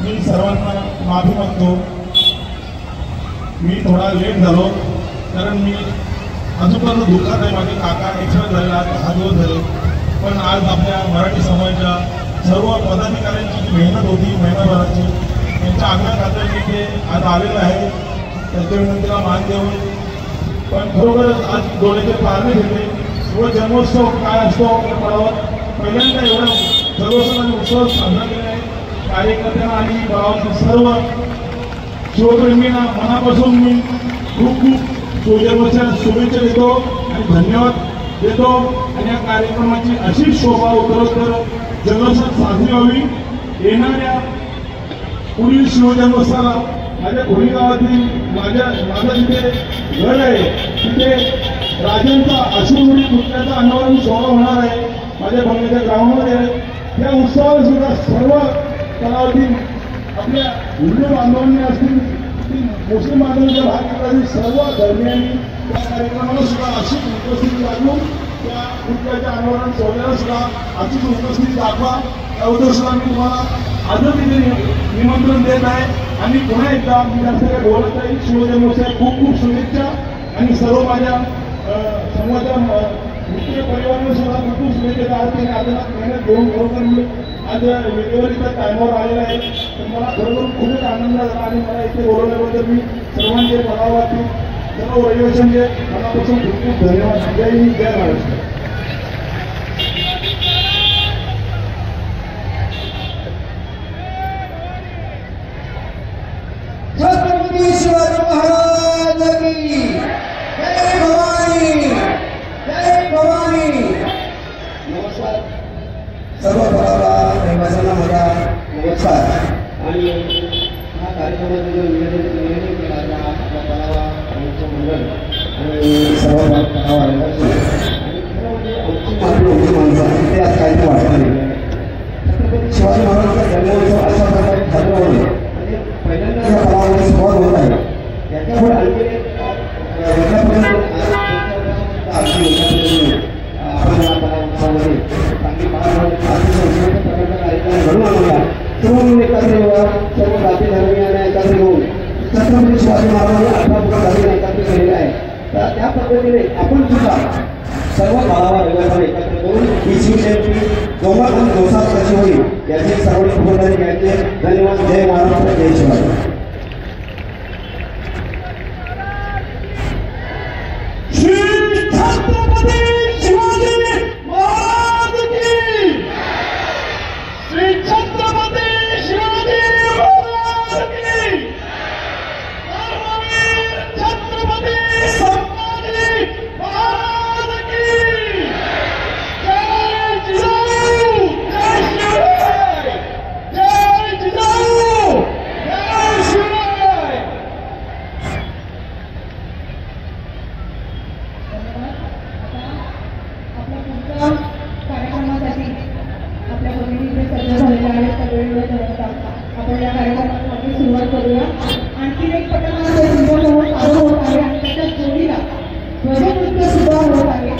मी सर्वांना माफी मागतो. मी थोडा लेट झालो कारण मी अजूनपर्यंत दुःखात आहे. माझे काका एक्सपायर झालेला 10 दिवस झाले. पण आज आपल्या मराठी समाजाच्या सर्व पदाधिकाऱ्यांची जी मेहनत होती महिनाभराची, त्यांच्या आग्रहाखातर मी ते आज आलेलं आहे. त्यांच्या विनंतीला मान देऊन पण खरोखरच आज डोळ्याचे पारणे घेतले. शिवजन्मोत्सव काय असतो आपल्या पडावर पहिल्यांदा एवढा सर्वसण आणि उत्सव साजरा केला आहे. कार्यकर्त्यांना आणि पडावरच्या सर्व शिवप्रेमींना मनापासून मी खूप खूप शिवजन्मोत्सवाच्या शुभेच्छा देतो आणि धन्यवाद देतो. आणि या कार्यक्रमाची अशी शोभा उत्तरोत्तर जल्लोषात साजरी व्हावी. येणाऱ्या पुढील शिवजन्मोत्सवाला माझ्या खोली गावातील माझं जिथे घर आहे तिथे राजांचा अश्वमुडी पुतळ्याचा अनावरण सोहळा होणार आहे. माझ्या बंगल्याच्या ग्राउंडमध्ये त्या उत्सवाला सुद्धा सर्व तलावातील आपल्या हिंदू बांधवांनी असतील मुस्लिम बांधवांच्या भाग घेतला सर्व धर्मियांनी त्या कार्यक्रमाला सुद्धा अशी उपस्थिती लागून त्या पुतळ्याच्या अनावरण सोहळ्याला सुद्धा अशीच उपस्थिती दाखवा. त्याबद्दल सुद्धा मी तुम्हाला आजच तिथे निमंत्रण देत आहे. आणि पुन्हा एकदा मी जास्त काही बोलत आहे. शिवजन्मोत्सव खूप खूप शुभेच्छा आणि सर्व माझ्या समाजाच्या मित्र परिवाराला सुद्धा खूप खूप शुभेच्छा. आज त्यांनी आजला मेहनत घेऊन खरोखर मी आज वेळेवर इथं टायमावर आलेला आहे. तर मला खरोखर खूपच आनंद झाला आणि मला इथे बोलवल्याबद्दल मी सर्वांचे पदावरती सर्व रहिवाशांचे मनापासून खूप खूप धन्यवाद. जय हिंद, जय महाराष्ट्र. छत्रपती शिवाजी महाराज की जय भवानी, जय भवानी. नमस्कार सर्व पदाला रहिवाशांना माझा नमस्कार. आणि हा कार्यक्रमाचं जो नियोजन केला आपला पदावा मंडळ आणि सर्व पदावा रहिवासी आणि माणसं ते आज काही वाटत नाही. छत्रपती शिवाजी महाराजांचा जन्मोत्सव अशा प्रकारे साजरा होणे पहिल्यांदा या पदावर सुरुवात होत आहे. याच्यापुढे आणखी आपण या पदावरमध्ये चांगली कार्यक्रम घडून आणूया. सर्व एकत्र येऊया. सर्व जाती धर्मियांना एकत्र येऊन छत्रपती शिवाजी महाराजांनी 18 फुट धर्मीयांना एकत्र केलेले आहे. तर त्या पद्धतीने आपण सुद्धा सर्व गावावर रहिवाशांना एकत्र करून ही शिवजयंती जोमात आणि जोशात कशी होईल याची सर्वांनी खबरदारी घ्यायची. धन्यवाद. जय महाराष्ट्र, जय शिवाजी. कार्यक्रमासाठी आपल्या भगिनीचे सज्ज झालेले आहेत. त्यावेळेला आपण या कार्यक्रमासाठी सुरुवात करूया. आणखी एक पटकन तुमच्यासमोर चालू होत आहे आणि त्याच्या जोडीला ध्वजनृत्य सुद्धा होत आहे.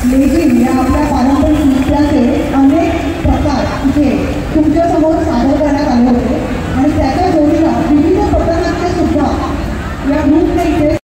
लेझिम या आपल्या पारंपरिक नृत्याचे अनेक प्रकार इथे तुमच्यासमोर सादर करण्यात आले होते आणि त्याच्या जोडीला विविध पथनाट्य सुद्धा या ग्रुपने इथे